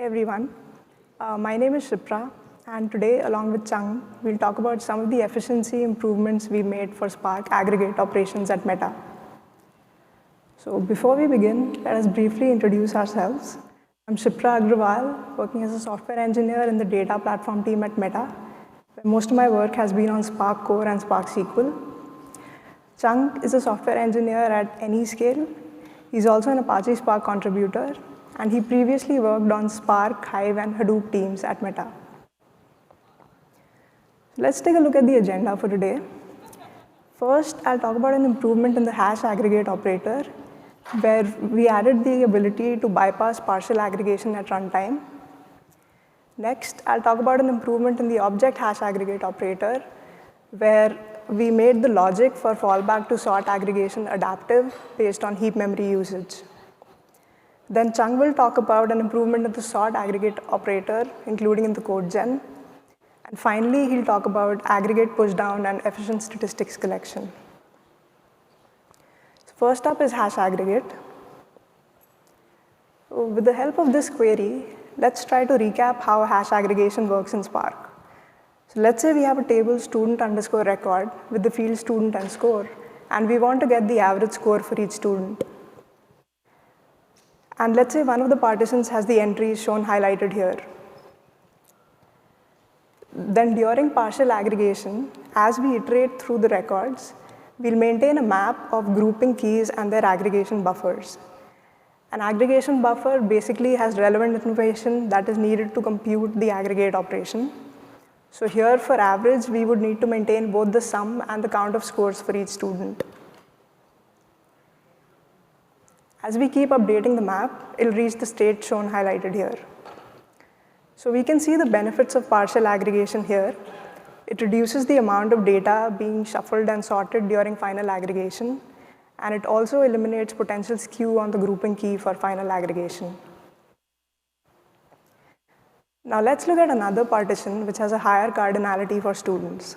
everyone. My name is Shipra, and today, along with Chung, we'll talk about some of the efficiency improvements we made for Spark aggregate operations at Meta. So before we begin, let us briefly introduce ourselves. I'm Shipra Agrawal, working as a software engineer in the data platform team at Meta. Most of my work has been on Spark Core and Spark SQL. Chung is a software engineer at Anyscale. He's also an Apache Spark contributor, and he previously worked on Spark, Hive, and Hadoop teams at Meta. Let's take a look at the agenda for today. First, I'll talk about an improvement in the hash aggregate operator, where we added the ability to bypass partial aggregation at runtime. Next, I'll talk about an improvement in the object hash aggregate operator, where we made the logic for fallback to sort aggregation adaptive based on heap memory usage. Then Chung will talk about an improvement in the sort aggregate operator, including in the code gen. And finally, he'll talk about aggregate pushdown and efficient statistics collection. So first up is hash aggregate. So with the help of this query, let's try to recap how hash aggregation works in Spark. So let's say we have a table student underscore record with the field student and score, and we want to get the average score for each student. And let's say one of the partitions has the entries shown highlighted here. Then during partial aggregation, as we iterate through the records, we'll maintain a map of grouping keys and their aggregation buffers. An aggregation buffer basically has relevant information that is needed to compute the aggregate operation. So here for average, we would need to maintain both the sum and the count of scores for each student. As we keep updating the map, it'll reach the state shown highlighted here. So we can see the benefits of partial aggregation here. It reduces the amount of data being shuffled and sorted during final aggregation, and it also eliminates potential skew on the grouping key for final aggregation. Now let's look at another partition which has a higher cardinality for students.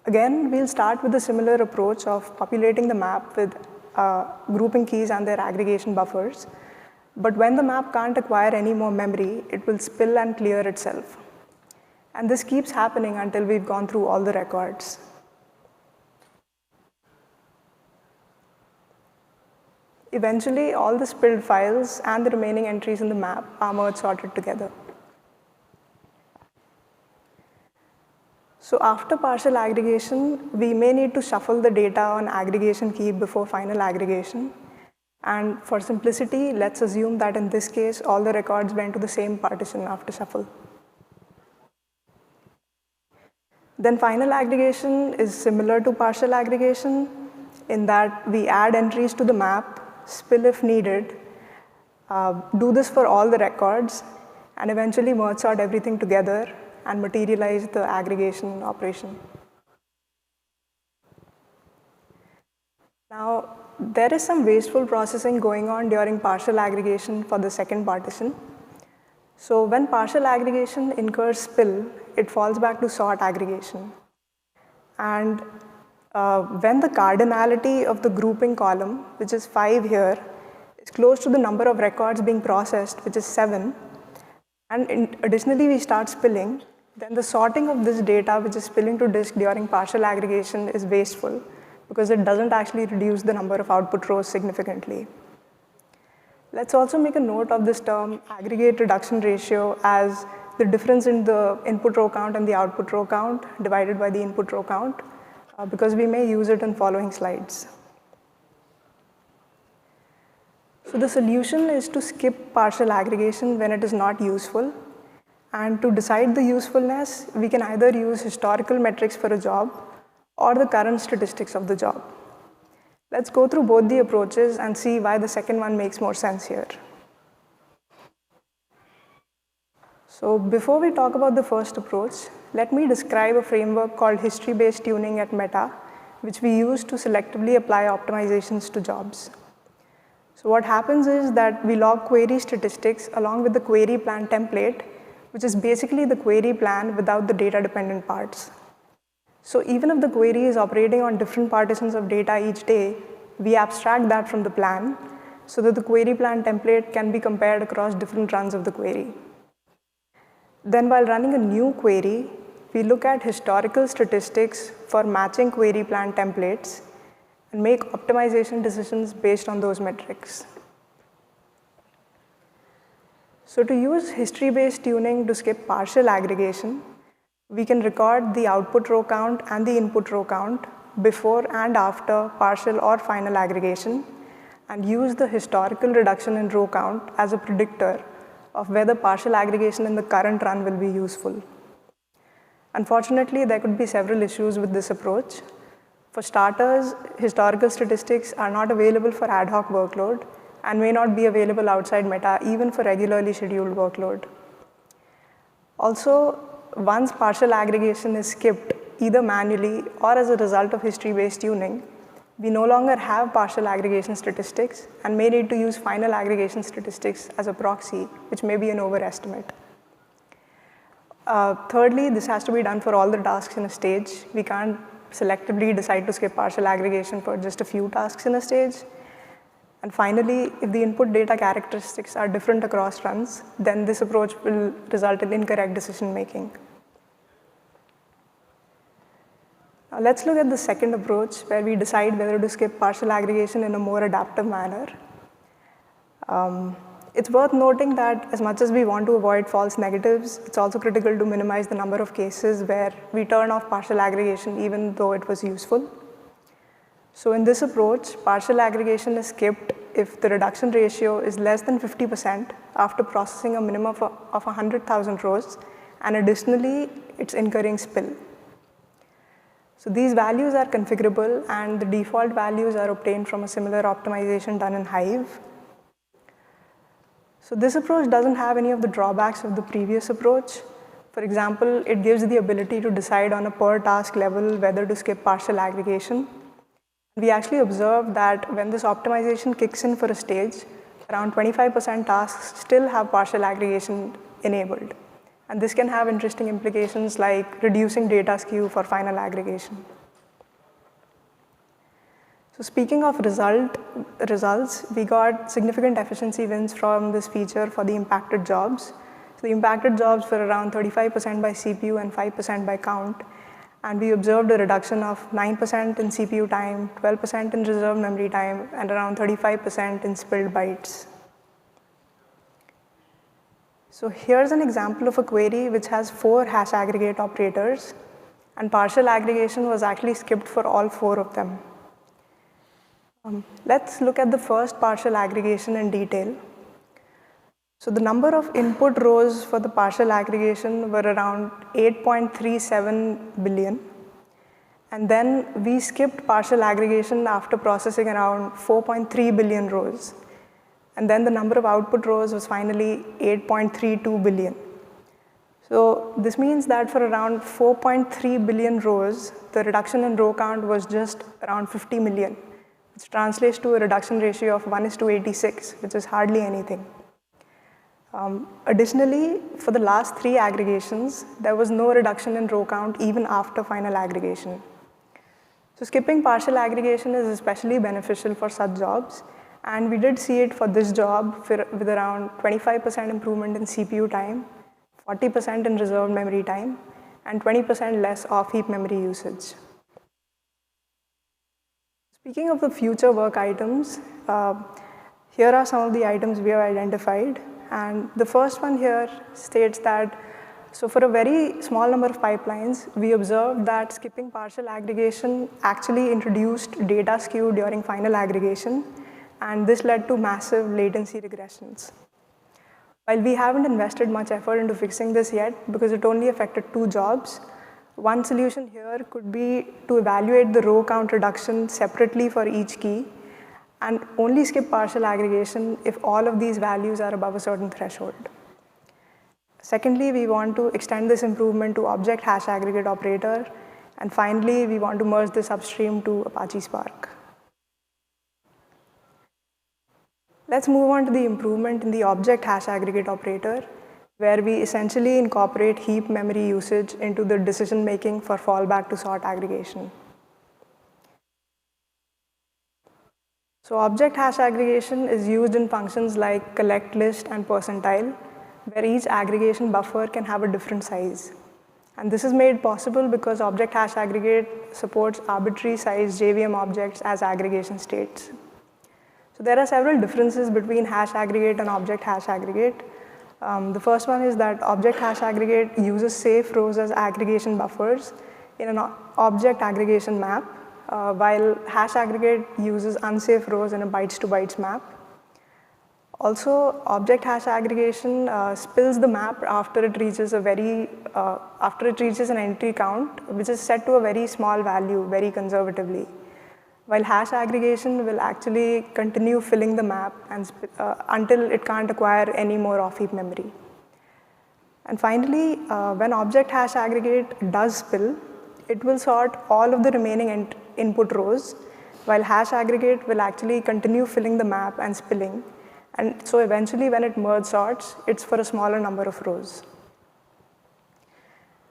Again, we'll start with a similar approach of populating the map with grouping keys and their aggregation buffers. But when the map can't acquire any more memory, it will spill and clear itself. And this keeps happening until we've gone through all the records. Eventually, all the spilled files and the remaining entries in the map are merge sorted together. So after partial aggregation, we may need to shuffle the data on aggregation key before final aggregation. And for simplicity, let's assume that in this case, all the records went to the same partition after shuffle. Then final aggregation is similar to partial aggregation in that we add entries to the map, spill if needed, do this for all the records, and eventually merge sort everything together and materialize the aggregation operation. Now, there is some wasteful processing going on during partial aggregation for the second partition. So when partial aggregation incurs spill, it falls back to sort aggregation. And when the cardinality of the grouping column, which is 5 here, is close to the number of records being processed, which is 7, and additionally we start spilling, then the sorting of this data, which is spilling to disk during partial aggregation, is wasteful because it doesn't actually reduce the number of output rows significantly. Let's also make a note of this term aggregate reduction ratio as the difference in the input row count and the output row count divided by the input row count, because we may use it in following slides. So the solution is to skip partial aggregation when it is not useful. And to decide the usefulness, we can either use historical metrics for a job or the current statistics of the job. Let's go through both the approaches and see why the second one makes more sense here. So before we talk about the first approach, let me describe a framework called history-based tuning at Meta, which we use to selectively apply optimizations to jobs. So what happens is that we log query statistics along with the query plan template, which is basically the query plan without the data-dependent parts. So even if the query is operating on different partitions of data each day, we abstract that from the plan so that the query plan template can be compared across different runs of the query. Then while running a new query, we look at historical statistics for matching query plan templates and make optimization decisions based on those metrics. So to use history-based tuning to skip partial aggregation, we can record the output row count and the input row count before and after partial or final aggregation and use the historical reduction in row count as a predictor of whether partial aggregation in the current run will be useful. Unfortunately, there could be several issues with this approach. For starters, historical statistics are not available for ad hoc workload and may not be available outside Meta even for regularly scheduled workload. Also, once partial aggregation is skipped either manually or as a result of history-based tuning, we no longer have partial aggregation statistics and may need to use final aggregation statistics as a proxy, which may be an overestimate. Thirdly, this has to be done for all the tasks in a stage. We can't selectively decide to skip partial aggregation for just a few tasks in a stage. And finally, if the input data characteristics are different across runs, then this approach will result in incorrect decision making. Now let's look at the second approach where we decide whether to skip partial aggregation in a more adaptive manner. It's worth noting that as much as we want to avoid false negatives, it's also critical to minimize the number of cases where we turn off partial aggregation even though it was useful. So in this approach, partial aggregation is skipped if the reduction ratio is less than 50% after processing a minimum of 100,000 rows, and additionally, it's incurring spill. So these values are configurable, and the default values are obtained from a similar optimization done in Hive. So this approach doesn't have any of the drawbacks of the previous approach. For example, it gives the ability to decide on a per task level whether to skip partial aggregation. We actually observed that when this optimization kicks in for a stage, around 25% tasks still have partial aggregation enabled. And this can have interesting implications like reducing data skew for final aggregation. So speaking of results, we got significant efficiency wins from this feature for the impacted jobs. So the impacted jobs were around 35% by CPU and 5% by count. And we observed a reduction of 9% in CPU time, 12% in reserved memory time, and around 35% in spilled bytes. So here's an example of a query which has 4 hash aggregate operators, and partial aggregation was actually skipped for all 4 of them. Let's look at the first partial aggregation in detail. So the number of input rows for the partial aggregation were around 8.37 billion. And then we skipped partial aggregation after processing around 4.3 billion rows. And then the number of output rows was finally 8.32 billion. So this means that for around 4.3 billion rows, the reduction in row count was just around 50 million, which translates to a reduction ratio of 1:86, which is hardly anything. Additionally, for the last 3 aggregations, there was no reduction in row count even after final aggregation. So skipping partial aggregation is especially beneficial for such jobs, and we did see it for this job with around 25% improvement in CPU time, 40% in reserved memory time, and 20% less off-heap memory usage. Speaking of the future work items, here are some of the items we have identified. And the first one here states that, so for a very small number of pipelines, we observed that skipping partial aggregation actually introduced data skew during final aggregation, and this led to massive latency regressions. While we haven't invested much effort into fixing this yet because it only affected 2 jobs, one solution here could be to evaluate the row count reduction separately for each key and only skip partial aggregation if all of these values are above a certain threshold. Secondly, we want to extend this improvement to object hash aggregate operator. And finally, we want to merge this upstream to Apache Spark. Let's move on to the improvement in the object hash aggregate operator, where we essentially incorporate heap memory usage into the decision making for fallback to sort aggregation. So object hash aggregation is used in functions like collect list and percentile, where each aggregation buffer can have a different size. And this is made possible because object hash aggregate supports arbitrary size JVM objects as aggregation states. So there are several differences between hash aggregate and object hash aggregate. The first one is that object hash aggregate uses safe rows as aggregation buffers in an object aggregation map, while hash aggregate uses unsafe rows in a bytes to bytes map. Also, object hash aggregation spills the map after it reaches an entry count, which is set to a very small value very conservatively, while hash aggregation will actually continue filling the map until it can't acquire any more off-heap memory. And finally, when object hash aggregate does spill, it will sort all of the remaining input rows, while hash aggregate will actually continue filling the map and spilling. And so eventually when it merge sorts, it's for a smaller number of rows.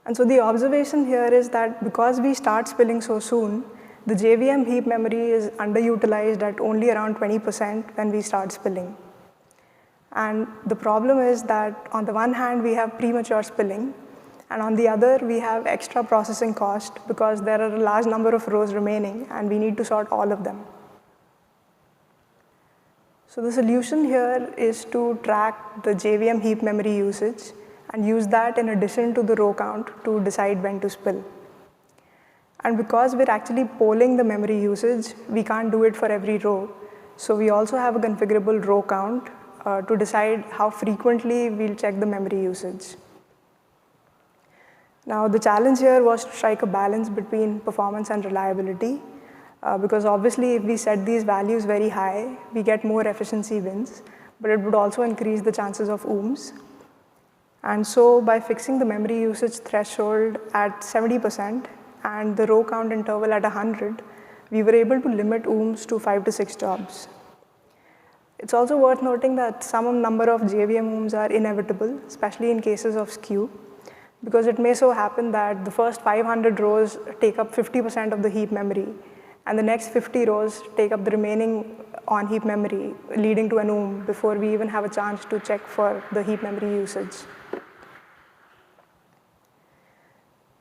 And so the observation here is that because we start spilling so soon, the JVM heap memory is underutilized at only around 20% when we start spilling. And the problem is that on the one hand, we have premature spilling, and on the other, we have extra processing cost because there are a large number of rows remaining and we need to sort all of them. So the solution here is to track the JVM heap memory usage and use that in addition to the row count to decide when to spill. And because we're actually polling the memory usage, we can't do it for every row. So we also have a configurable row count to decide how frequently we'll check the memory usage. Now the challenge here was to strike a balance between performance and reliability. Because obviously if we set these values very high, we get more efficiency wins, but it would also increase the chances of ooms. And so by fixing the memory usage threshold at 70% and the row count interval at 100, we were able to limit ooms to 5 to 6 jobs. It's also worth noting that some number of JVM ooms are inevitable, especially in cases of skew, because it may so happen that the first 500 rows take up 50% of the heap memory, and the next 50 rows take up the remaining on-heap memory, leading to an oom before we even have a chance to check for the heap memory usage.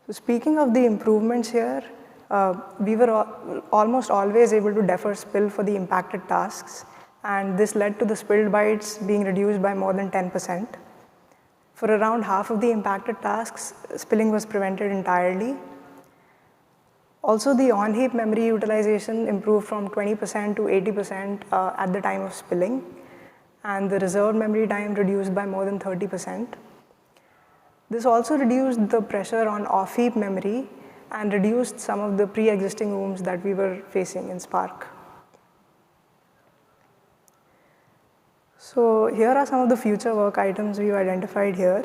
So speaking of the improvements here, we were almost always able to defer spill for the impacted tasks, and this led to the spilled bytes being reduced by more than 10%. For around half of the impacted tasks, spilling was prevented entirely. Also, the on-heap memory utilization improved from 20% to 80% at the time of spilling, and the reserved memory time reduced by more than 30%. This also reduced the pressure on off-heap memory and reduced some of the pre-existing ooms that we were facing in Spark. So here are some of the future work items we've identified here.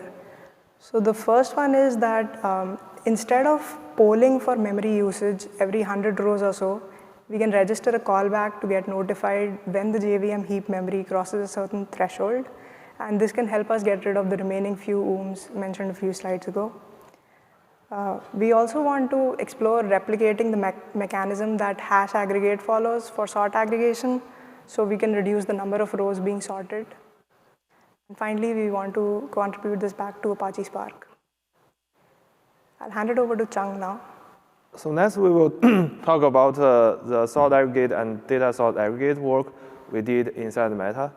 So the first one is that instead of polling for memory usage every 100 rows or so, we can register a callback to get notified when the JVM heap memory crosses a certain threshold, and this can help us get rid of the remaining few ooms mentioned a few slides ago. We also want to explore replicating the mechanism that hash aggregate follows for sort aggregation, so we can reduce the number of rows being sorted. And finally, we want to contribute this back to Apache Spark. I'll hand it over to Chung now. So next we will talk about the sort aggregate and data sort aggregate work we did inside Meta.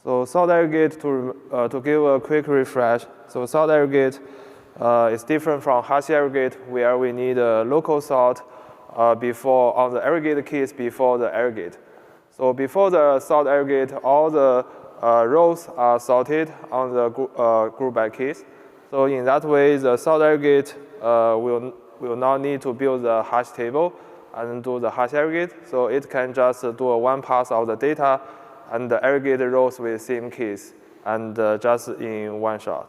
So sort aggregate, to give a quick refresh, so sort aggregate is different from hash aggregate, where we need a local sort on the aggregate keys before the aggregate. So before the sort aggregate, all the rows are sorted on the group by keys. So in that way, the sort aggregate will not need to build the hash table and do the hash aggregate. So it can just do a one pass of the data and the aggregate rows with same keys and just in one shot.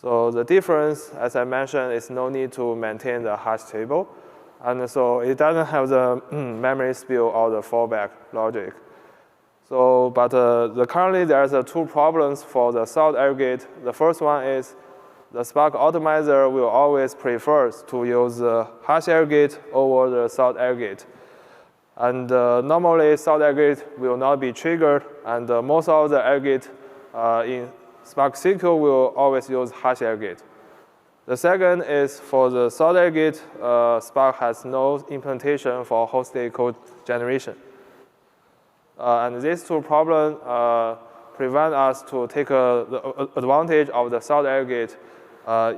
So the difference, as I mentioned, is no need to maintain the hash table. And so it doesn't have the memory spill or the fallback logic. So, but currently there's two problems for the sort aggregate. The first one is the Spark optimizer will always prefer to use the hash aggregate over the sort aggregate. And normally, sort aggregate will not be triggered, and most of the aggregate in Spark SQL will always use hash aggregate. The second is for the sort aggregate, Spark has no implementation for hosted code generation. And these two problems prevent us to take the advantage of the sort aggregate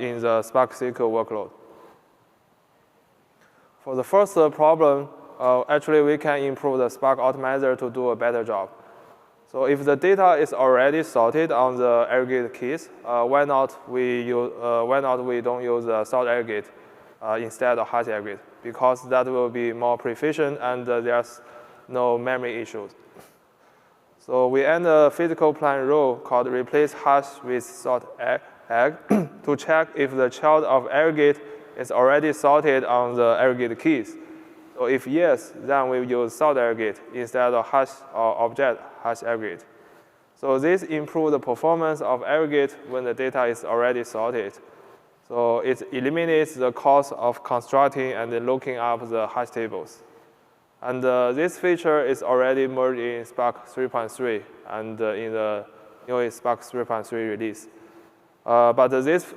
in the Spark SQL workload. For the first problem, actually we can improve the Spark optimizer to do a better job. So if the data is already sorted on the aggregate keys, why not we don't use the sort aggregate instead of hash aggregate? Because that will be more proficient and there's no memory issues. So we add a physical plan rule called replace hash with sort egg to check if the child of aggregate is already sorted on the aggregate keys. So if yes, then we use sort aggregate instead of hash or object hash aggregate. So this improves the performance of aggregate when the data is already sorted. So it eliminates the cost of constructing and looking up the hash tables. And this feature is already merged in Spark 3.3 and in the new Spark 3.3 release. But this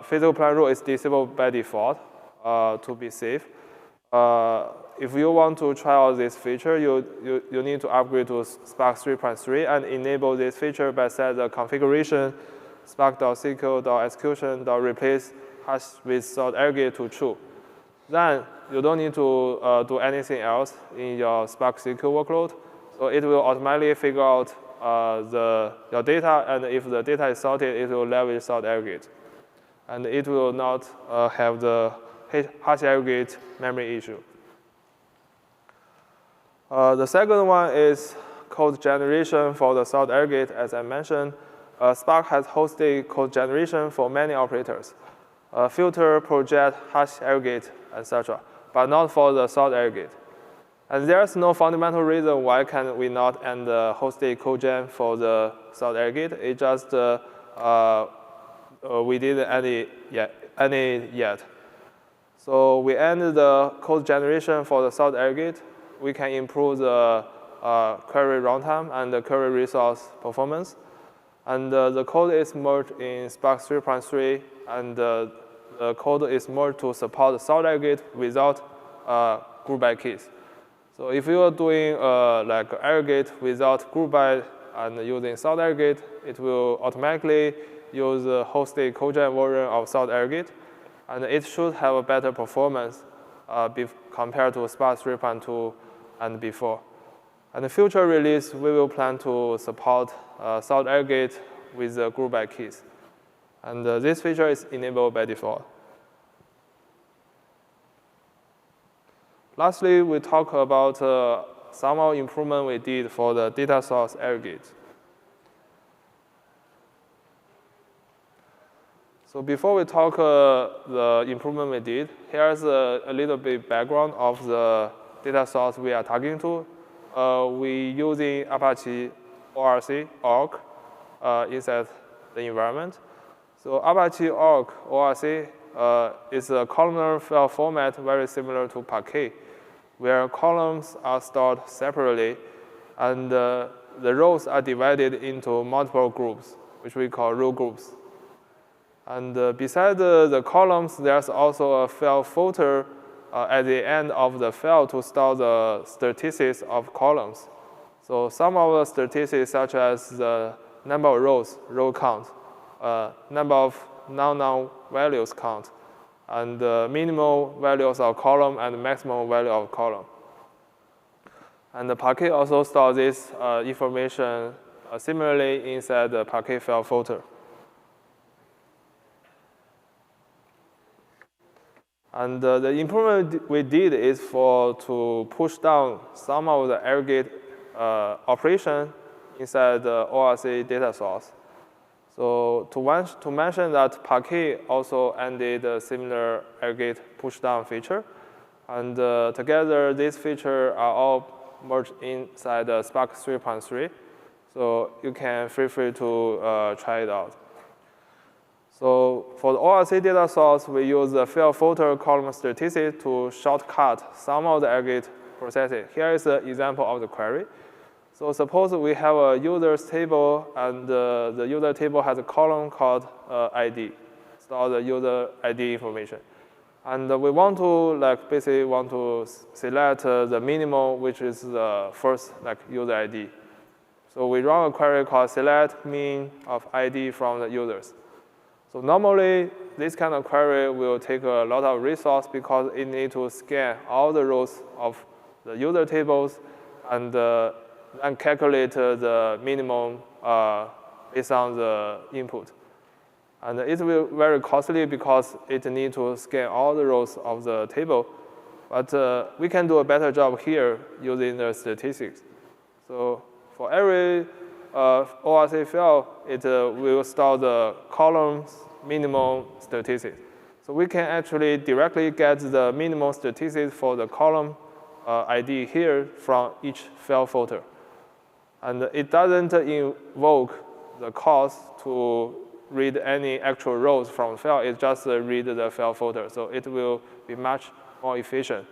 physical plan rule is disabled by default to be safe. If you want to try out this feature, you need to upgrade to Spark 3.3 and enable this feature by set the configuration spark.sql.execution.replace hash with sort aggregate to true. Then you don't need to do anything else in your Spark SQL workload. So it will automatically figure out your data, and if the data is sorted, it will leverage sort aggregate. And it will not have the hash aggregate memory issue. The second one is code generation for the sort aggregate. As I mentioned, Spark has hosted code generation for many operators. Filter, project, hash aggregate, etc., but not for the sort aggregate. And there's no fundamental reason why can we not end the hosted code gen for the sort aggregate. It just we didn't any yet. So we ended the code generation for the sort aggregate. We can improve the query runtime and the query resource performance. And the code is merged in Spark 3.3, and the code is merged to support the sort aggregate without group by keys. So if you are doing like aggregate without group by and using sort aggregate, it will automatically use the hosted codegen version of sort aggregate, and it should have a better performance compared to Spark 3.2 and before. And the future release, we will plan to support sort aggregate with the group by keys. And this feature is enabled by default. Lastly, we talk about some of improvement we did for the data source aggregate. So before we talk the improvement we did, here's a little bit background of the data source we are targeting to. We using Apache ORC inside the environment. So Apache ORC is a columnar file format very similar to Parquet, where columns are stored separately, and the rows are divided into multiple groups, which we call row groups. And beside the columns, there's also a file filter at the end of the file to store the statistics of columns. So some of the statistics, such as the number of rows, row count, number of non-noun values count, and the minimal values of column and maximum value of column. And the Parquet also stores this information similarly inside the Parquet file filter. And the improvement we did is to push down some of the aggregate operation inside the ORC data source. So to mention that Parquet also ended a similar aggregate pushdown feature. And together, these features are all merged inside the Spark 3.3. So you can feel free to try it out. So for the ORC data source, we use the file filter column statistics to shortcut some of the aggregate process it. Here is an example of the query. So suppose we have a users table, and the user table has a column called ID, store the user ID information. And we want to basically want to select the minimum, which is the first user ID. So we run a query called select min of ID from the users. So normally, this kind of query will take a lot of resource because it needs to scan all the rows of the user tables and calculate the minimum based on the input. And it will be very costly because it needs to scan all the rows of the table. But we can do a better job here using the statistics. So for every ORC file, it will store the columns minimum statistics. So we can actually directly get the minimum statistics for the column ID here from each file filter. And it doesn't invoke the cost to read any actual rows from the file. It just read the file filter. So it will be much more efficient.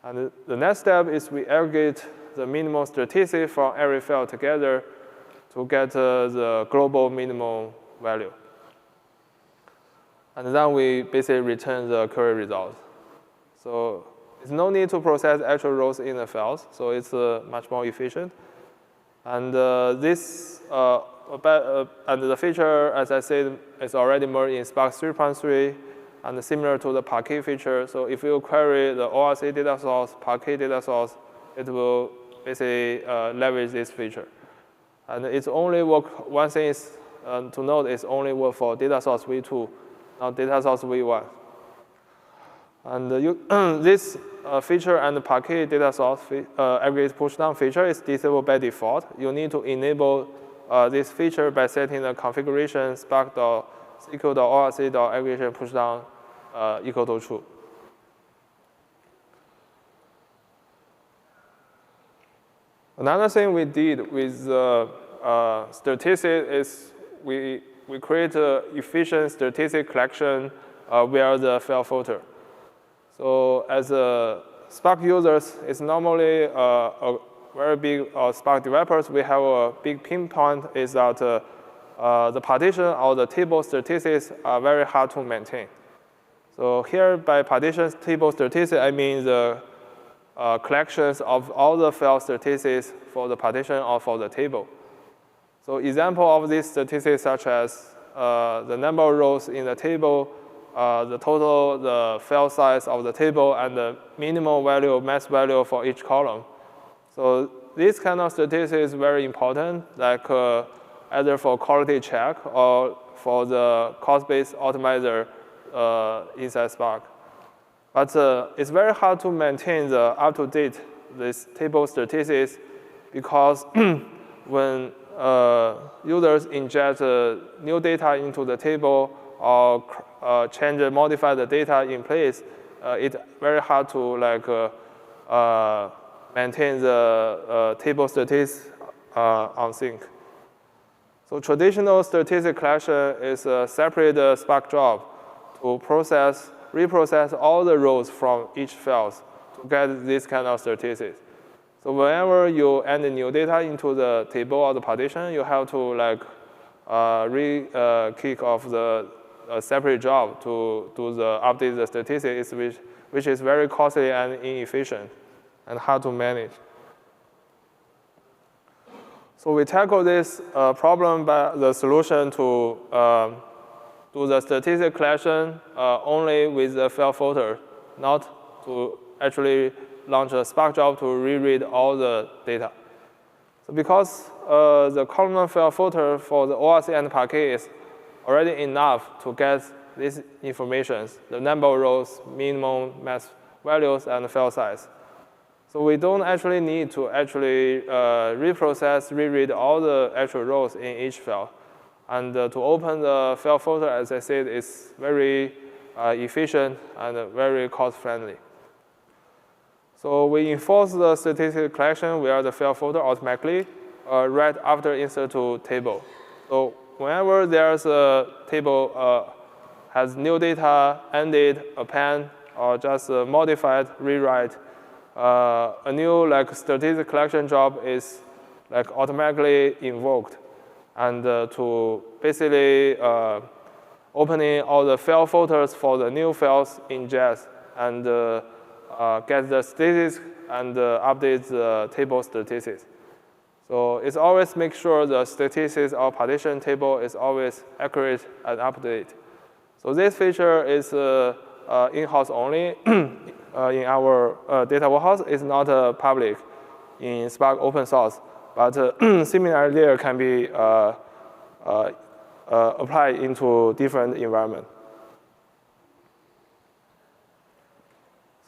And the next step is we aggregate the minimum statistics from every file together to get the global minimum value. And then we basically return the query result. So there's no need to process actual rows in the files, so it's much more efficient. And and the feature, as I said, is already merged in Spark 3.3, and similar to the Parquet feature. So if you query the ORC data source, Parquet data source, it will basically leverage this feature. And it's only work. One thing is to note: it's only work for data source v2, not data source v1. And this feature and the Parquet data source aggregate pushdown feature is disabled by default. You need to enable this feature by setting the configuration spark.sql.orc.aggregation pushdown equal to true. Another thing we did with statistics is we create an efficient statistic collection via the file filter. So as Spark users, it's normally a very big Spark developers. We have a big pain point is that the partition or the table statistics are very hard to maintain. So here by partition table statistics, I mean the collections of all the file statistics for the partition or for the table. So example of these statistics such as the number of rows in the table, the total, the file size of the table, and the minimum value, max value for each column. So this kind of statistics is very important, like either for quality check or for the cost-based optimizer inside Spark. But it's very hard to maintain the up-to-date this table statistics because when users inject new data into the table or modify the data in place, it's very hard to maintain the table statistics on sync. So traditional statistic collection is a separate Spark job to reprocess all the rows from each file to get this kind of statistics. So whenever you add new data into the table or the partition, you have to kick off the separate job to do the update the statistics, which is very costly and inefficient and hard to manage. So we tackle this problem by the solution to do the statistic collection only with the file filter, not to actually launch a Spark job to reread all the data. So because the columnar file filter for the ORC and Parquet is already enough to get these informations, the number of rows, minimum, max values, and file size. So we don't actually need to actually reread all the actual rows in each file. And to open the file filter, as I said, is very efficient and very cost-friendly. So we enforce the statistic collection via the file filter automatically right after insert to table. So whenever there's a table has new data, ended, append, or just modified, rewrite, a new statistic collection job is automatically invoked, and to basically opening all the file filters for the new files in JS and get the statistics and update the table statistics. So it's always make sure the statistics or partition table is always accurate and updated. So this feature is in-house only in our data warehouse. It's not public in Spark open source, but similarly there can be applied into different environment.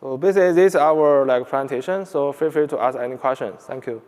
So basically this is our presentation. So feel free to ask any questions. Thank you.